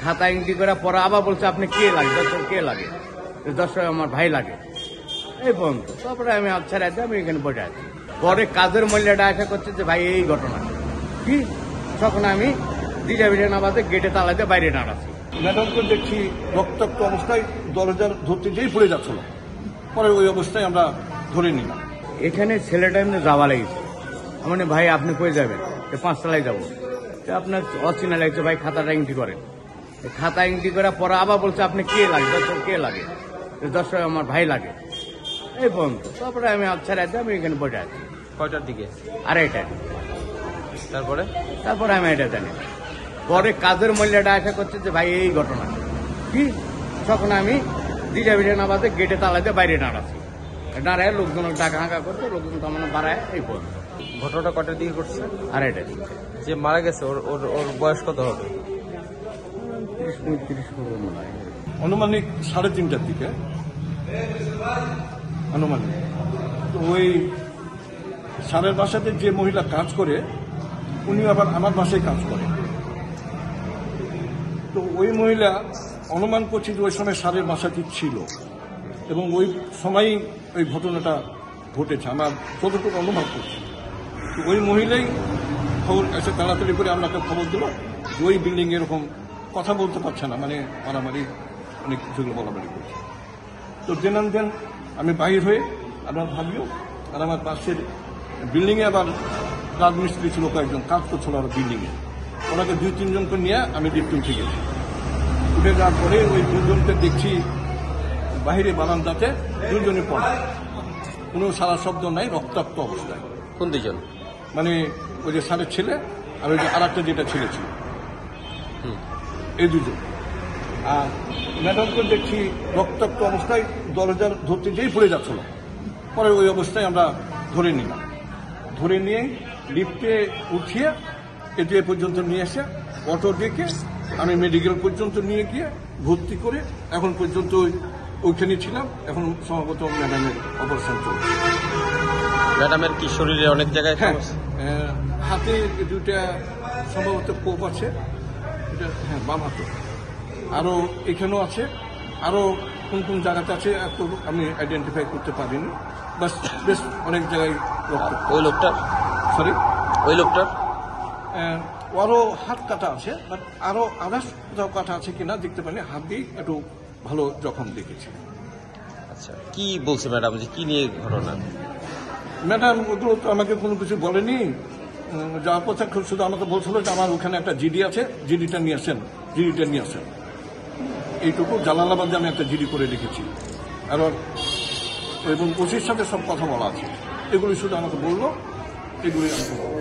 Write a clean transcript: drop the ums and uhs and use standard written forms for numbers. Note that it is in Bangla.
খাতা এন্ট্রি করে পরে আবার বলছে আপনি কে লাগে, দর্শক কে লাগে, দর্শক আমার ভাই লাগে, এই পর্যন্ত। তারপরে আমি আচ্ছা রাখতে আমি এখানে বসে আছি। পরে কাজের মহিলাটা আশা করছে যে ভাই এই ঘটনা কি, তখন আমি ডিজা ভিজা না বাজে গেটে তালাতে বাইরে দাঁড়াচ্ছি। ম্যাডামকে দেখছি রক্তাক্ত অবস্থায় দরজার ধরতে যেই পড়ে যাচ্ছিল, পরে ওই অবস্থায় আমরা ধরে নিলাম। এখানে ছেলেটা এমনি যাওয়া লেগেছে, মানে ভাই আপনি কই যাবেন, 5 তলায় যাবো, আপনার অচেনা লাগছে ভাই খাতাটা এন্ট্রি করেন। খাতা এন্ট্রি করে পরে আবার বলছে আপনি কে লাগে, দর্শক কে লাগে, দর্শক আমার ভাই লাগে, এই পর্যন্ত। তারপরে আমি আচ্ছা রাখতে আমি এখানে বসে আছি। কয়টার দিকে? আড়াইটায়। তারপরে আমি এটা জানি। পরে কাজের মহিলাটা আশা করছে যে ভাই এই ঘটনা কি, তখন আমি ডিজা ভিজা না বাজে গেটে তালাতে বাইরে দাঁড়াচ্ছি। দাঁড়ায় লোকজন ডাকা হাঁকা করছে, লোকজন তো মানে বাড়ায়, এই পর্যন্ত। ঘটনাটা কয়টার দিকে করছে? আড়াইটার দিকে। যে মারা গেছে ওর বয়স কত হবে? 30-35 মনে হয়। আনুমানিক 3:30টার দিকে আনুমানিক। তো ওই স্যারের বাসাতে যে মহিলা কাজ করে উনি আবার আমার বাসায় কাজ করে। তো ওই মহিলা অনুমান করছি যে ওই সময় স্যারের বাসাটি ছিল এবং ওই সময়ই ওই ঘটনাটা ঘটেছে, আমার যতটুকু অনুমান করছি। তো ওই মহিলাই খবর এসে তাড়াতাড়ি করে আপনাকে খবর দিল যে ওই বিল্ডিং এরকম কথা বলতে পারছে না, মানে মারামারি অনেক কিছুগুলো বলাবাড়ি করছে। তো দেন আমি বাহির হয়ে আমার ভাবিও আর আমার পাশের বিল্ডিংয়ে আবার রাজমিস্ত্রি ছিল কয়েকজন, কাজ করছিল আর বিল্ডিংয়ে, ওনাকে 2-3 জনকে নিয়ে আমি লিফটে উঠে গেছি। উঠে যাওয়ার পরে ওই 2 জনকে দেখছি বাহিরে বারান্দাতে 2 জনই পড়ে, কোনো সারা শব্দ নাই, রক্তাক্ত অবস্থায়। কোন দুজন? মানে ওই যে স্যারের ছেলে আর ওই যে আর একটা যেটা ছেলে ছিল, এই 2 জন। আর ম্যাডামকে দেখছি রক্তাক্ত অবস্থায় দরজার ধরতে যেই পড়ে যাচ্ছিল, পরে ওই অবস্থায় আমরা ধরে নিলাম। ধরে নিয়ে লিফটে উঠিয়ে এটিএ পর্যন্ত নিয়ে এসে অটো ডেকে আমি মেডিকেল পর্যন্ত নিয়ে গিয়ে ভর্তি করে এখন পর্যন্ত ওইখানে ছিলাম। এখন সম্ভবত ম্যাডামের অপারেশন চলছে। ম্যাডামের কি শরীরে অনেক জায়গায়? হ্যাঁ, হাতে 2টা সম্ভবত কোপ আছে, এটা হ্যাঁ বাম হাতে, আরো এখানেও আছে, আরো কোন কোন জায়গাতে আছে এত আমি আইডেন্টিফাই করতে পারিনি। বাস বেশ অনেক জায়গায় রক্ত। ওই লোকটার? সরি, ওই লোকটার আরো হাত কাটা আছে, বাট আরো আদার্স কোথাও কাটা আছে কিনা দেখতে পারিনি। হাত দিয়ে একটু ভালো জখম দেখেছি। আচ্ছা, কি বলছে ম্যাডাম, যে কি নিয়ে ঘটনা? ম্যাডাম ওগুলো তো আমাকে কোনো কিছু বলেনি, যা কথা শুধু আমাকে বলছিল যে আমার ওখানে একটা জিডি আছে, জিডিটা নিয়ে আসেন। এইটুকু জালালাবাদে আমি একটা জিডি করে রেখেছি, আর এবং ওসির সাথে সব কথা বলা আছে, এগুলি শুধু আমাকে বললো, এগুলি আমাকে বললো।